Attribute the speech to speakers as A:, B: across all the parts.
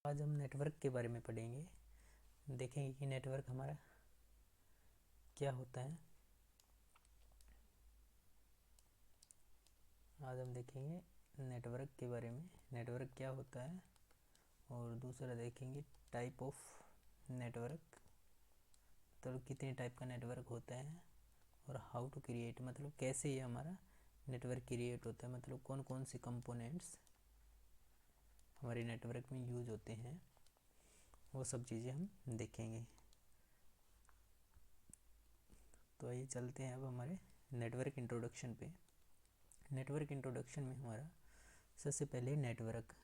A: आज हम नेटवर्क के बारे में पढ़ेंगे। देखेंगे कि नेटवर्क हमारा क्या होता है। आज हम देखेंगे नेटवर्क के बारे में, नेटवर्क क्या होता है, और दूसरा देखेंगे टाइप ऑफ नेटवर्क, मतलब कितने टाइप का नेटवर्क होता है, और हाउ टू क्रिएट, मतलब कैसे ये हमारा नेटवर्क क्रिएट होता है, मतलब कौन कौन से कंपोनेंट्स हमारे नेटवर्क में यूज होते हैं, वो सब चीज़ें हम देखेंगे। तो आइए चलते हैं अब हमारे नेटवर्क इंट्रोडक्शन पे। नेटवर्क इंट्रोडक्शन में हमारा सबसे पहले नेटवर्क।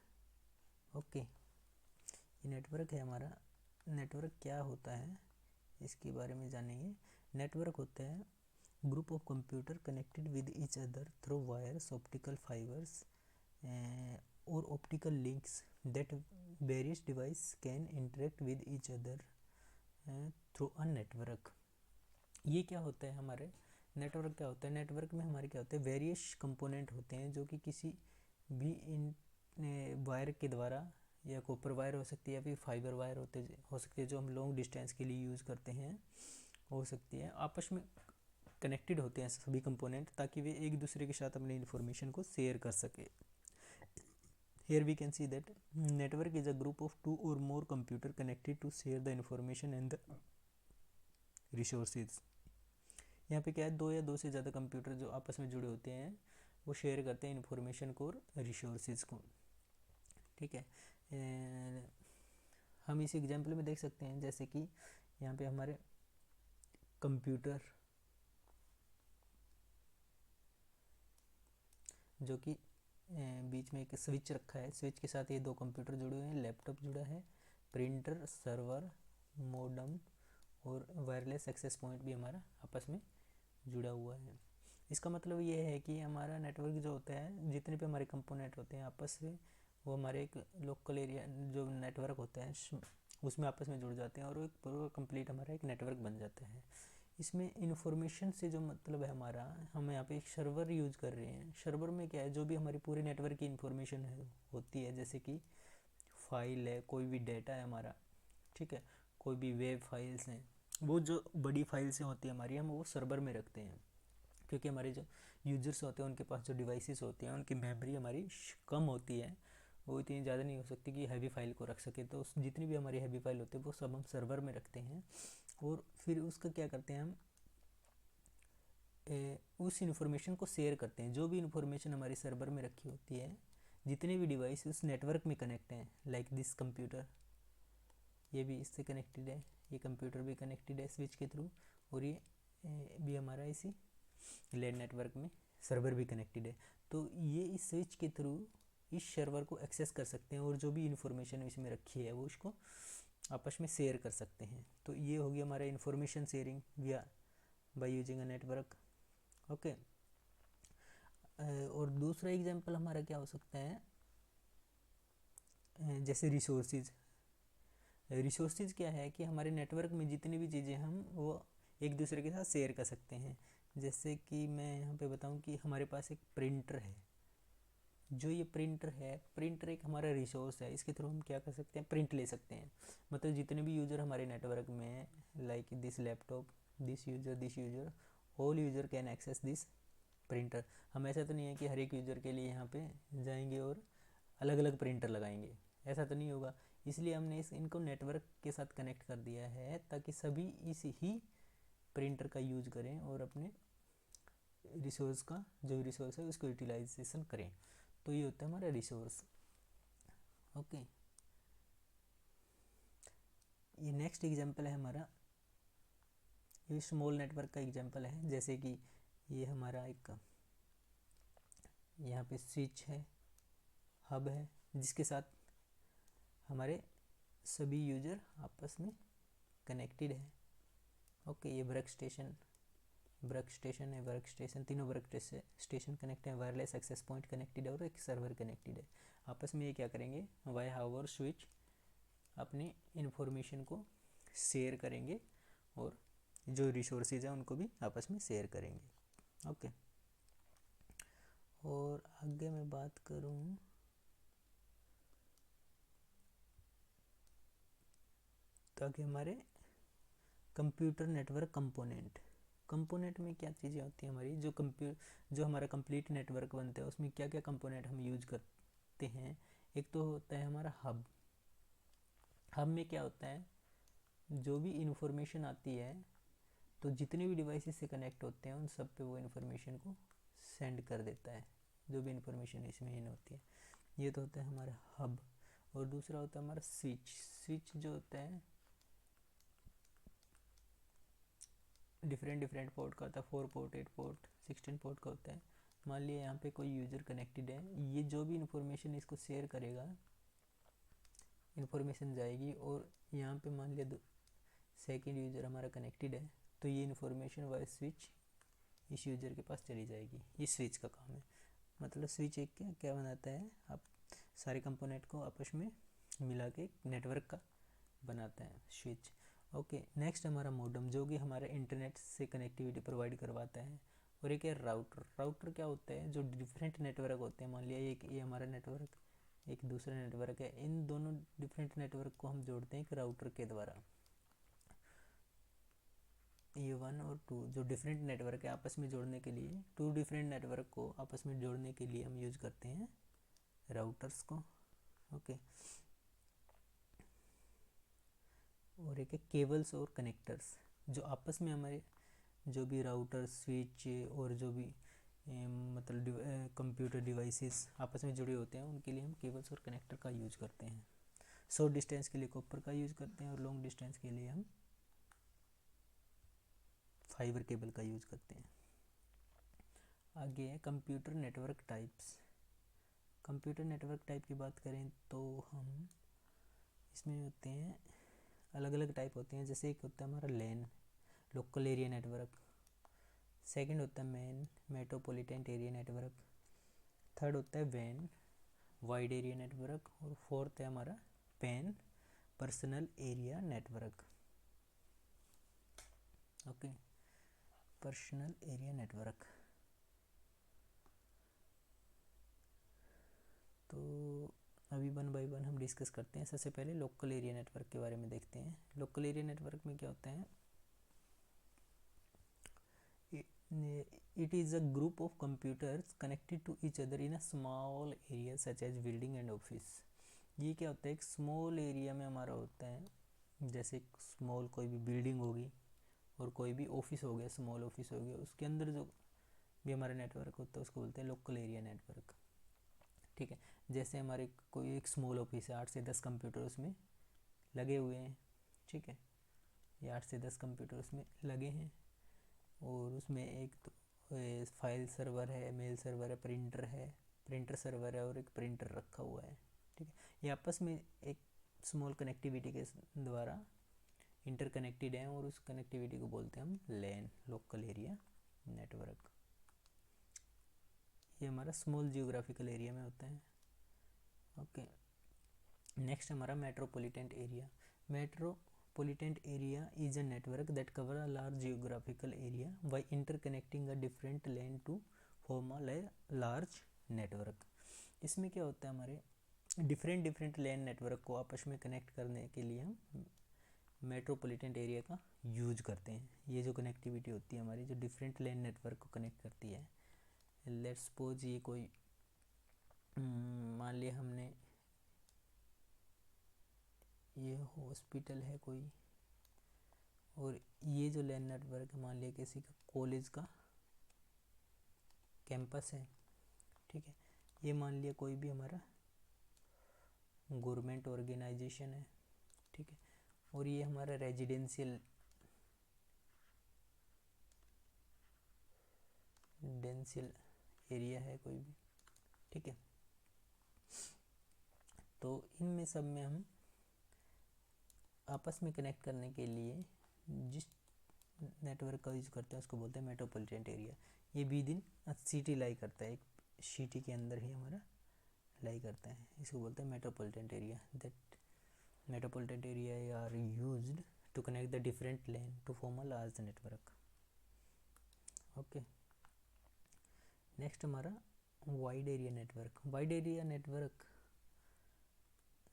A: ओके, ये नेटवर्क है हमारा। नेटवर्क क्या होता है इसके बारे में जानेंगे। नेटवर्क होता है group of computer connected with each other through wires, optical fibres और optical links that various device can interact with each other through a network. ये क्या होता है हमारे नेटवर्क, क्या होता है नेटवर्क में हमारे क्या होते हैं, वेरियस कंपोनेंट होते हैं जो कि किसी भी इन वायर के द्वारा, या कॉपर वायर हो सकती है या फिर फाइबर वायर हो सकती है जो हम लॉन्ग डिस्टेंस के लिए यूज़ करते हैं, हो सकती है, आपस में कनेक्टेड होते हैं सभी कंपोनेंट, ताकि वे एक दूसरे के साथ अपनी इन्फॉर्मेशन को शेयर कर सके। Here we can see that network is a group of two or more computer connected to share the information and the resources। यहाँ पे क्या है, दो या दो से ज़्यादा कंप्यूटर जो आपस में जुड़े होते हैं वो शेयर करते हैं इन्फॉर्मेशन को और रिसोर्सेज को। ठीक है, हम इस एग्जांपल में देख सकते हैं, जैसे कि यहाँ पे हमारे कंप्यूटर जो कि बीच में एक स्विच रखा है, स्विच के साथ ये दो कंप्यूटर जुड़े हुए हैं, लैपटॉप जुड़ा है, प्रिंटर, सर्वर, मोडम और वायरलेस एक्सेस पॉइंट भी हमारा आपस में जुड़ा हुआ है। इसका मतलब ये है कि हमारा नेटवर्क जो होता है, जितने भी हमारे कंपोनेंट होते हैं आपस में, वो हमारे एक लोकल एरिया जो नेटवर्क होता है उसमें आपस में जुड़ जाते हैं और एक पूरा कंप्लीट हमारा एक नेटवर्क बन जाता है। इसमें इन्फॉर्मेशन से जो मतलब है हमारा, हम यहाँ पे एक सर्वर यूज कर रहे हैं। सर्वर में क्या है, जो भी हमारी पूरे नेटवर्क की इन्फॉर्मेशन है होती है, जैसे कि फाइल है, कोई भी डेटा है हमारा, ठीक है, कोई भी वेब फाइल्स हैं, वो जो बड़ी फाइल्स होती है हमारी, हम वो सर्वर में रखते हैं, क्योंकि हमारे जो यूजर्स होते हैं उनके पास जो डिवाइसेस होते हैं उनकी मेमोरी हमारी कम होती है, वो इतनी ज़्यादा नहीं हो सकती कि हैवी फाइल को रख सके। तो जितनी भी हमारी हैवी फाइल होती है वो सब हम सर्वर में रखते हैं, और फिर उसका क्या करते हैं हम, उस इन्फॉर्मेशन को शेयर करते हैं। जो भी इन्फॉर्मेशन हमारी सर्वर में रखी होती है, जितने भी डिवाइस उस नेटवर्क में कनेक्ट हैं, लाइक दिस कंप्यूटर, ये भी इससे कनेक्टेड है, ये कंप्यूटर भी कनेक्टेड है स्विच के थ्रू, और ये भी हमारा इसी लैन नेटवर्क में सर्वर भी कनेक्टेड है। तो ये इस स्विच के थ्रू इस सर्वर को एक्सेस कर सकते हैं, और जो भी इन्फॉर्मेशन इसमें रखी है वो उसको आपस में शेयर कर सकते हैं। तो ये हो गया हमारा इन्फॉर्मेशन शेयरिंग विया by using a network. Okay, और दूसरा एग्जांपल हमारा क्या हो सकता है, जैसे रिसोर्सेज। रिसोर्सेज क्या है कि हमारे नेटवर्क में जितनी भी चीज़ें हम वो एक दूसरे के साथ शेयर कर सकते हैं। जैसे कि मैं यहाँ पे बताऊँ कि हमारे पास एक प्रिंटर है, जो ये प्रिंटर है, प्रिंटर एक हमारा रिसोर्स है, इसके थ्रू हम क्या कर सकते हैं, प्रिंट ले सकते हैं। मतलब जितने भी यूज़र हमारे नेटवर्क में हैं, like this laptop, this user, all user can access this printer. हम ऐसा तो नहीं है कि हर एक यूज़र के लिए यहाँ पे जाएंगे और अलग अलग प्रिंटर लगाएंगे, ऐसा तो नहीं होगा। इसलिए हमने इनको नेटवर्क के साथ कनेक्ट कर दिया है, ताकि सभी इस ही प्रिंटर का यूज करें और अपने रिसोर्स का, जो रिसोर्स है उसको यूटिलाइजेशन करें। तो ये होता है हमारा रिसोर्स। ओके, ये नेक्स्ट एग्जांपल है हमारा, ये स्मॉल नेटवर्क का एग्जांपल है। जैसे कि ये हमारा एक यहाँ पे स्विच है, हब है, जिसके साथ हमारे सभी यूजर आपस में कनेक्टेड है। ओके, ये वर्क स्टेशन है, वर्क स्टेशन, तीनों वर्क स्टेशन कनेक्ट है, वायरलेस एक्सेस पॉइंट कनेक्टेड है और एक सर्वर कनेक्टेड है। आपस में ये क्या करेंगे, वाया हावर स्विच अपनी इन्फॉर्मेशन को शेयर करेंगे, और जो रिसोर्सेज हैं उनको भी आपस में शेयर करेंगे। ओके, और आगे मैं बात करूँ एक आगे हमारे कंप्यूटर नेटवर्क कंपोनेंट। कंपोनेंट में क्या चीज़ें होती हैं हमारी, जो हमारा कंप्लीट नेटवर्क बनता है उसमें क्या क्या कंपोनेंट हम यूज करते हैं। एक तो होता है हमारा हब। हब में क्या होता है, जो भी इंफॉर्मेशन आती है तो जितने भी डिवाइसेस से कनेक्ट होते हैं उन सब पे वो इन्फॉर्मेशन को सेंड कर देता है, जो भी इंफॉर्मेशन इसमें इन होती है। ये तो होता है हमारा हब। और दूसरा होता है हमारा स्विच। स्विच जो होता है डिफरेंट पोर्ट का होता है, 4 पोर्ट, 8 पोर्ट, 16 पोर्ट का होता है। मान लिया यहाँ पे कोई यूज़र कनेक्टेड है, ये जो भी इंफॉर्मेशन इसको शेयर करेगा, इंफॉर्मेशन जाएगी और यहाँ पे मान लिया सेकेंड यूज़र हमारा कनेक्टेड है तो ये इन्फॉर्मेशन वाइज स्विच इस यूज़र के पास चली जाएगी। ये स्विच का काम है। मतलब स्विच एक क्या बनाता है, आप सारे कंपोनेंट को आपस में मिला के नेटवर्क का बनाता है स्विच। ओके, नेक्स्ट हमारा मॉडेम, जो कि हमारे इंटरनेट से कनेक्टिविटी प्रोवाइड करवाता है। और एक है राउटर। राउटर क्या होता है, जो डिफरेंट नेटवर्क होते हैं, मान लिया एक ये हमारा नेटवर्क, एक दूसरा नेटवर्क है, इन दोनों डिफरेंट नेटवर्क को हम जोड़ते हैं एक राउटर के द्वारा। ये 1 और 2 जो डिफरेंट नेटवर्क है आपस में जोड़ने के लिए, 2 डिफरेंट नेटवर्क को आपस में जोड़ने के लिए हम यूज करते हैं राउटर्स को। ओके, और एक है केबल्स और कनेक्टर्स, जो आपस में हमारे जो भी राउटर, स्विच और जो भी मतलब कंप्यूटर डिवाइसेस आपस में जुड़े होते हैं उनके लिए हम केबल्स और कनेक्टर का यूज करते हैं। शॉर्ट डिस्टेंस के लिए कॉपर का यूज करते हैं और लॉन्ग डिस्टेंस के लिए हम फाइबर केबल का यूज करते हैं। आगे है computer network types. Computer network type की बात करें तो हम इसमें होते हैं अलग अलग टाइप होते हैं। जैसे एक होता है हमारा लैन, लोकल एरिया नेटवर्क। सेकंड होता है man, metropolitan area network. Third होता है वैन, वाइड एरिया नेटवर्क। और फोर्थ है हमारा pan, personal area network. Okay, personal area network. तो अभी 1 बाय 1 हम डिस्कस करते हैं। सबसे पहले लोकल एरिया नेटवर्क के बारे में देखते हैं। लोकल एरिया नेटवर्क में क्या होता है, it is a group of computers connected to each other in a small area such as building and office। ये क्या होता है, एक स्मॉल एरिया में हमारा होता है, जैसे स्मॉल कोई भी बिल्डिंग होगी और कोई भी ऑफिस हो गया, स्मॉल ऑफिस हो गया, उसके अंदर जो भी हमारा नेटवर्क होता है उसको बोलते हैं लोकल एरिया नेटवर्क। ठीक है, जैसे हमारे कोई एक स्मॉल ऑफिस है, 8 से 10 कंप्यूटर उसमें लगे हुए हैं। ठीक है, ये 8 से 10 कंप्यूटर उसमें लगे हैं और उसमें एक तो फाइल सर्वर है, मेल सर्वर है, प्रिंटर सर्वर है और एक प्रिंटर रखा हुआ है। ठीक है, ये आपस में एक स्मॉल कनेक्टिविटी के द्वारा इंटरकनेक्टेड हैं और उस कनेक्टिविटी को बोलते हैं हम लैन, लोकल एरिया नेटवर्क। ये हमारा स्मॉल जियोग्राफिकल एरिया में होता है। ओके, नेक्स्ट हमारा metropolitan area. Metropolitan area is a network that cover a large geographical area by interconnecting a different LAN to form a large network। इसमें क्या होता है, हमारे डिफरेंट LAN नेटवर्क को आपस में कनेक्ट करने के लिए हम मेट्रोपॉलिटन एरिया का यूज करते हैं। ये जो कनेक्टिविटी होती है हमारी, जो डिफरेंट LAN नेटवर्क को कनेक्ट करती है। लेट्स सपोज ये कोई मान लिया हमने ये हॉस्पिटल है कोई, और ये जो लैन नेटवर्क मान लिया किसी का कॉलेज का कैंपस है। ठीक है, ये मान लिया कोई भी हमारा गवर्नमेंट ऑर्गेनाइजेशन है। ठीक है, और ये हमारा रेजिडेंशियल एरिया है कोई भी। ठीक है, तो इनमें सब में हम आपस में कनेक्ट करने के लिए जिस नेटवर्क का यूज करते हैं उसको बोलते हैं मेट्रोपॉलिटन एरिया। ये विद इन सिटी लाई करता है, एक सिटी के अंदर ही हमारा लाई करता है, इसको बोलते हैं metropolitan area. That metropolitan area are used to connect the different LAN to form a large network. Okay, next हमारा wide area network. Wide area network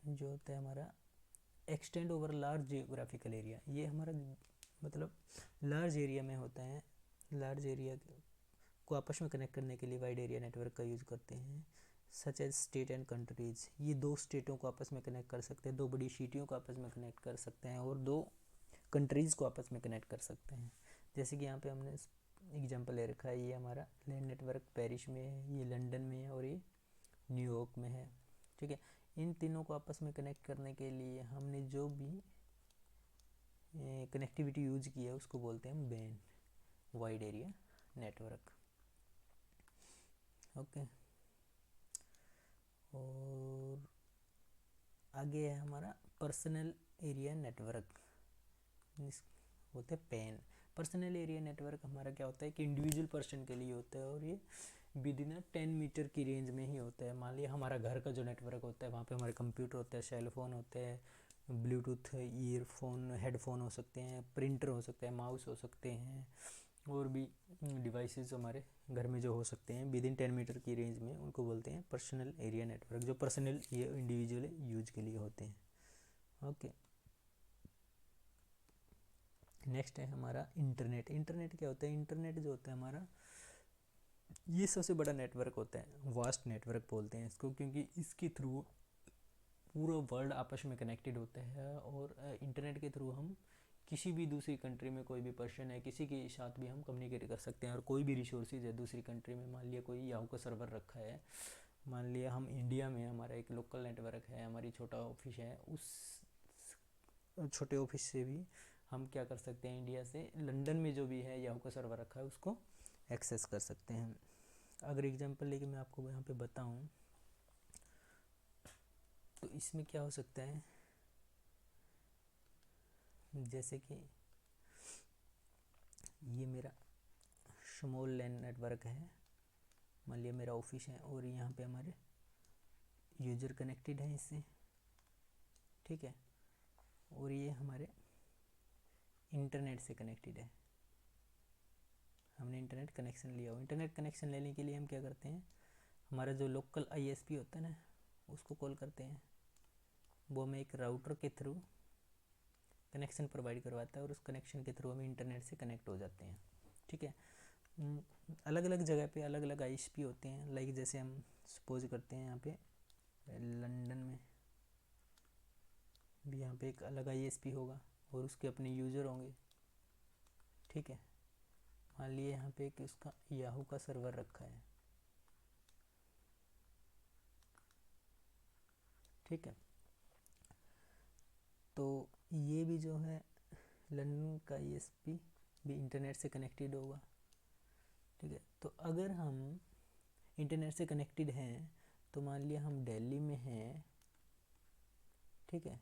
A: जो होता है हमारा extend over large geographical area, ये हमारा मतलब लार्ज एरिया में होता है, लार्ज एरिया को आपस में कनेक्ट करने के लिए वाइड एरिया नेटवर्क का यूज़ करते हैं। Such as state and countries, ये दो स्टेटों को आपस में कनेक्ट कर सकते हैं, दो बड़ी सिटियों को आपस में कनेक्ट कर सकते हैं और दो कंट्रीज़ को आपस में कनेक्ट कर सकते हैं। जैसे कि यहाँ पे हमने एग्जांपल ले रखा है, ये हमारा लैंड नेटवर्क पेरिस में है, ये लंदन में है और ये न्यूयॉर्क में है। ठीक है, इन तीनों को आपस में कनेक्ट करने के लिए हमने जो भी कनेक्टिविटी यूज की है उसको बोलते हैं ban, wide area network. Okay, और आगे है हमारा पर्सनल एरिया नेटवर्क, होते हैं पैन। पर्सनल एरिया नेटवर्क हमारा क्या होता है कि इंडिविजुअल पर्सन के लिए होता है और ये विद इन 10 मीटर की रेंज में ही होता है। मान लिया हमारा घर का जो नेटवर्क होता है वहाँ पे हमारे कंप्यूटर होते हैं, सेल फोन होते हैं, ब्लूटूथ ईयरफोन हेडफोन हो सकते हैं, प्रिंटर हो सकते हैं, माउस हो सकते हैं, और भी डिवाइसेस हमारे घर में जो हो सकते हैं विद इन 10 मीटर की रेंज में, उनको बोलते हैं पर्सनल एरिया नेटवर्क, जो पर्सनल ये इंडिविजुअल यूज के लिए होते हैं। ओके, नेक्स्ट है हमारा इंटरनेट। इंटरनेट क्या होता है? इंटरनेट जो होता है हमारा, ये सबसे बड़ा नेटवर्क होता है, वास्ट नेटवर्क बोलते हैं इसको, क्योंकि इसके थ्रू पूरा वर्ल्ड आपस में कनेक्टेड होता है। और इंटरनेट के थ्रू हम किसी भी दूसरी कंट्री में कोई भी पर्सन है, किसी के साथ भी हम कम्युनिकेट कर सकते हैं। और कोई भी रिसोर्सेज है दूसरी कंट्री में, मान लिया कोई याहू का सर्वर रखा है, मान लिया हम इंडिया में, हमारा एक लोकल नेटवर्क है, हमारी छोटा ऑफिस है, उस छोटे ऑफिस से भी हम क्या कर सकते हैं, इंडिया से लंदन में जो भी है याहू का सर्वर रखा है उसको एक्सेस कर सकते हैं। अगर एग्जांपल लेके मैं आपको यहाँ पे बताऊँ तो इसमें क्या हो सकता है, जैसे कि ये मेरा स्मॉल लैन नेटवर्क है, मान लिया मेरा ऑफिस है और यहाँ पे हमारे यूजर कनेक्टेड है इससे, ठीक है, और ये हमारे इंटरनेट से कनेक्टेड है, हमने इंटरनेट कनेक्शन लिया हो। इंटरनेट कनेक्शन लेने के लिए हम क्या करते हैं, हमारा जो लोकल आईएसपी होता है ना उसको कॉल करते हैं, वो हमें एक राउटर के थ्रू कनेक्शन प्रोवाइड करवाता है और उस कनेक्शन के थ्रू हम इंटरनेट से कनेक्ट हो जाते हैं। ठीक है, अलग अलग जगह पे अलग अलग आईएसपी होते हैं। लाइक जैसे हम सपोज करते हैं यहाँ पे लंदन में भी यहाँ पे एक अलग आईएसपी होगा और उसके अपने यूज़र होंगे। ठीक है, मान लिए यहाँ पे कि उसका याहू का सर्वर रखा है। ठीक है, तो ये भी जो है लंदन का आईएसपी भी इंटरनेट से कनेक्टेड होगा। ठीक है, तो अगर हम इंटरनेट से कनेक्टेड हैं तो मान लिया हम दिल्ली में हैं, ठीक है,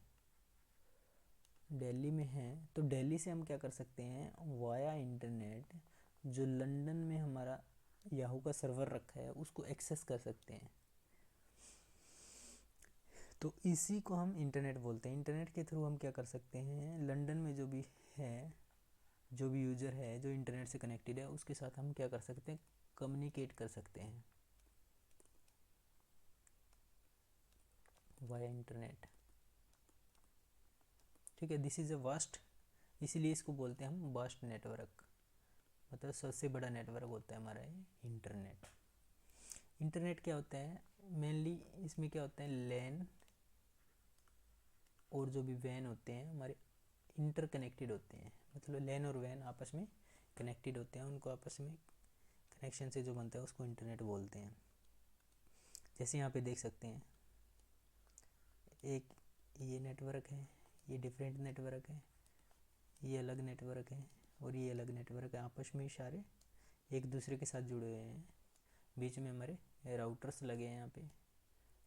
A: दिल्ली में हैं तो दिल्ली से हम क्या कर सकते हैं, वाया इंटरनेट जो लंदन में हमारा याहू का सर्वर रखा है उसको एक्सेस कर सकते हैं। तो इसी को हम इंटरनेट बोलते हैं। इंटरनेट के थ्रू हम क्या कर सकते हैं, लंदन में जो भी है, जो भी यूज़र है जो इंटरनेट से कनेक्टेड है उसके साथ हम क्या कर सकते हैं, कम्युनिकेट कर सकते हैं वाया इंटरनेट। ठीक है, दिस इज़ अ वास्ट, इसीलिए इसको बोलते हैं हम वास्ट नेटवर्क, मतलब सबसे बड़ा नेटवर्क होता है हमारा ये इंटरनेट। इंटरनेट क्या होता है, मेनली इसमें क्या होता है, लैन और जो भी वैन होते हैं हमारे इंटरकनेक्टेड होते हैं, मतलब लैन और वैन आपस में कनेक्टेड होते हैं, उनको आपस में कनेक्शन से जो बनता है उसको इंटरनेट बोलते हैं। जैसे यहाँ पे देख सकते हैं एक ये नेटवर्क है, ये डिफरेंट नेटवर्क है, ये अलग नेटवर्क है और ये अलग नेटवर्क है, आपस में सारे एक दूसरे के साथ जुड़े हुए हैं। बीच में हमारे राउटर्स लगे हैं, यहाँ पे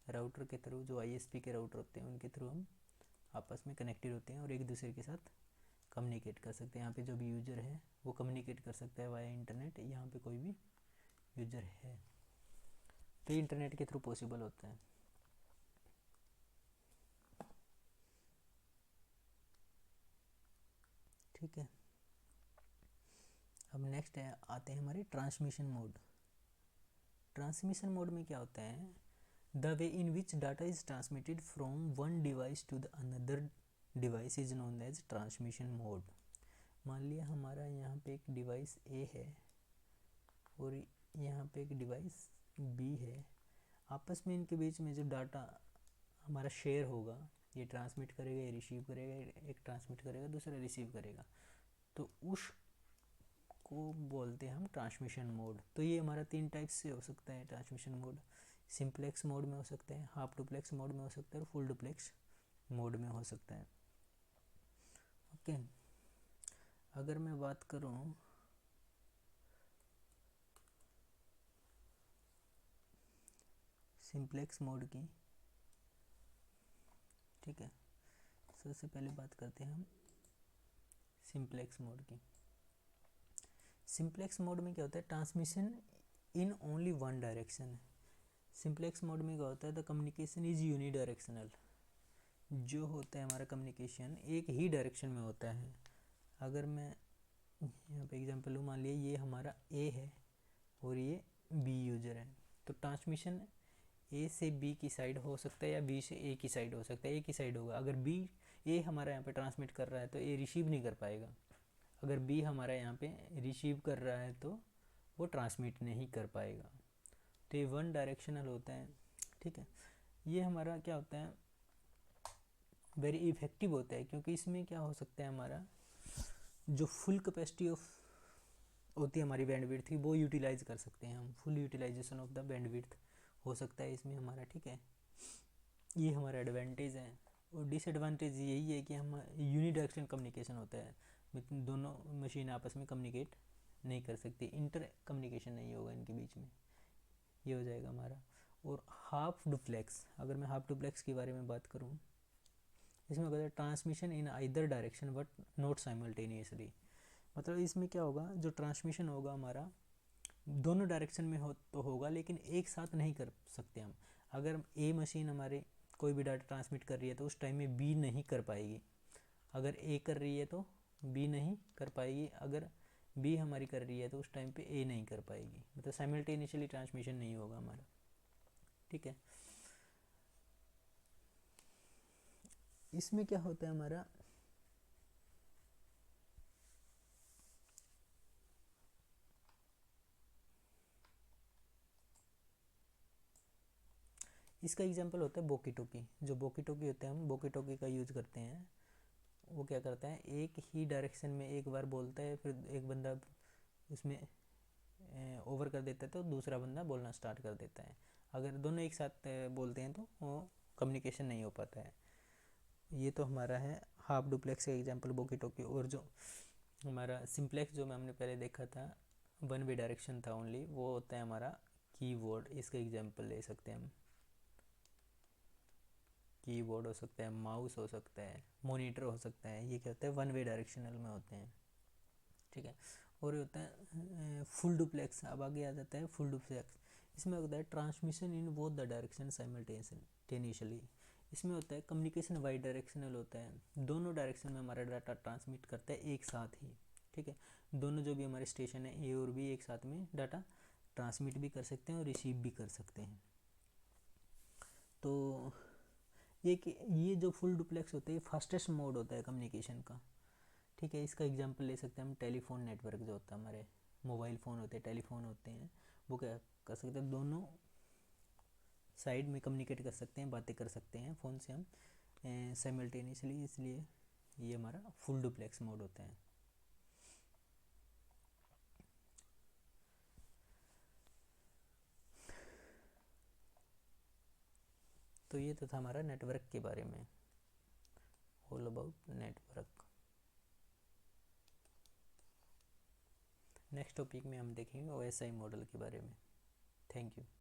A: राउटर के थ्रू जो आईएसपी के राउटर होते हैं उनके थ्रू हम आपस में कनेक्टेड होते हैं और एक दूसरे के साथ कम्युनिकेट कर सकते हैं। यहाँ पे जो भी यूज़र है वो कम्युनिकेट कर सकता है वाया इंटरनेट, यहाँ पे कोई भी यूज़र है तो इंटरनेट के थ्रू पॉसिबल होता है। ठीक है, अब नेक्स्ट है, आते हैं हमारे ट्रांसमिशन मोड। ट्रांसमिशन मोड में क्या होता है, the way in which data is transmitted from one device to the another device is known as transmission mode. मान लिया हमारा यहाँ पे एक डिवाइस ए है और यहाँ पे एक डिवाइस बी है, आपस में इनके बीच में जो डाटा हमारा शेयर होगा, ये ट्रांसमिट करेगा, ये रिसीव करेगा, एक ट्रांसमिट करेगा, दूसरा रिसीव करेगा, तो उस को बोलते हैं हम ट्रांसमिशन मोड। तो ये हमारा 3 टाइप्स से हो सकता है ट्रांसमिशन मोड। सिंपलेक्स मोड में हो सकता है, हाफ डुप्लेक्स मोड में हो सकता है और फुल डुप्लेक्स मोड में हो सकता है। ओके, अगर मैं बात करूँ सिंपलेक्स मोड की, ठीक है, सबसे पहले बात करते हैं हम सिंपलेक्स मोड की। सिंपलेक्स मोड में क्या होता है, transmission in only one direction. Simplex mode में क्या होता है, द कम्युनिकेशन इज यूनिडायरेक्शनल। जो होता है हमारा कम्युनिकेशन एक ही डायरेक्शन में होता है। अगर मैं यहाँ पे एग्जांपल लूँ, मान लिया ये हमारा ए है और ये बी यूजर है, तो ट्रांसमिशन ए से बी की साइड हो सकता है या बी से ए की साइड हो सकता है। ए की साइड होगा, अगर बी ए हमारा यहाँ पे ट्रांसमिट कर रहा है तो ए रिसीव नहीं कर पाएगा, अगर बी हमारा यहाँ पे रिसीव कर रहा है तो वो ट्रांसमिट नहीं कर पाएगा। तो ये वन डायरेक्शनल होता है, ठीक है। ये हमारा क्या होता है, वेरी इफेक्टिव होता है, क्योंकि इसमें क्या हो सकता है, हमारा जो फुल कैपेसिटी ऑफ होती है हमारी बैंडविड्थ की, वो यूटिलाइज कर सकते हैं हम। Full utilisation of the bandwidth हो सकता है इसमें हमारा, ठीक है। ये हमारा एडवांटेज है। और डिसएडवांटेज यही है कि हम यूनिडायरेक्शनल कम्युनिकेशन होता है, दोनों मशीन आपस में कम्युनिकेट नहीं कर सकती, इंटर कम्युनिकेशन नहीं होगा इनके बीच में, ये हो जाएगा हमारा। और हाफ डुप्लेक्स, अगर मैं हाफ डुप्लेक्स के बारे में बात करूँ, इसमें होगा transmission in either direction but not simultaneously. मतलब इसमें क्या होगा, जो ट्रांसमिशन होगा हमारा दोनों डायरेक्शन में हो तो होगा, लेकिन एक साथ नहीं कर सकते हम। अगर ए मशीन हमारे कोई भी डाटा ट्रांसमिट कर रही है तो उस टाइम में बी नहीं कर पाएगी, अगर ए कर रही है तो बी नहीं कर पाएगी, अगर बी हमारी कर रही है तो उस टाइम पे ए नहीं कर पाएगी, मतलब साइमल्टेनियसली ट्रांसमिशन नहीं होगा हमारा, ठीक है। इसमें क्या होता है हमारा, इसका एग्जांपल होता है वॉकी टॉकी। जो वॉकी टॉकी होते हैं, हम वॉकी टॉकी का यूज़ करते हैं। वो क्या करता है, एक ही डायरेक्शन में एक बार बोलता है, फिर एक बंदा उसमें ओवर कर देता है तो दूसरा बंदा बोलना स्टार्ट कर देता है। अगर दोनों एक साथ बोलते हैं तो वो कम्युनिकेशन नहीं हो पाता है। ये तो हमारा है हाफ डुप्लेक्स का एग्जांपल वॉकी टॉकी। और जो हमारा सिंप्लेक्स जो हमने पहले देखा था, वन वे डायरेक्शन था ओनली, वो होता है हमारा कीबोर्ड। इसका एग्जांपल ले सकते हैं हम, कीबोर्ड हो सकता है, माउस हो सकता है, मॉनिटर हो सकता है। ये क्या होता है, वन वे डायरेक्शनल में होते हैं, ठीक है। और ये होता है फुल डुप्लेक्स। अब आगे आ जाता है फुल डुप्लेक्स। इसमें होता है transmission in both the direction simultaneously. इसमें होता है कम्युनिकेशन वाई डायरेक्शनल होता है, दोनों डायरेक्शन में हमारा डाटा ट्रांसमिट करता है एक साथ ही, ठीक है। दोनों जो भी हमारे स्टेशन है ए और बी एक साथ में डाटा ट्रांसमिट भी कर सकते हैं और रिसीव भी कर सकते हैं। तो ये जो फुल डुप्लेक्स होते हैं फास्टेस्ट मोड होता है कम्युनिकेशन का, ठीक है। इसका एग्जांपल ले सकते हैं हम टेलीफोन नेटवर्क जो होता है, हमारे मोबाइल फ़ोन होते हैं, टेलीफोन होते हैं, वो क्या कर सकते हैं, दोनों साइड में कम्युनिकेट कर सकते हैं, बातें कर सकते हैं फ़ोन से हम साइमल्टेनियसली, इसलिए ये हमारा फुल डुप्लेक्स मोड होता है। तो ये तो था हमारा नेटवर्क के बारे में, all about network. Next topic में हम देखेंगे OSI मॉडल के बारे में। Thank you.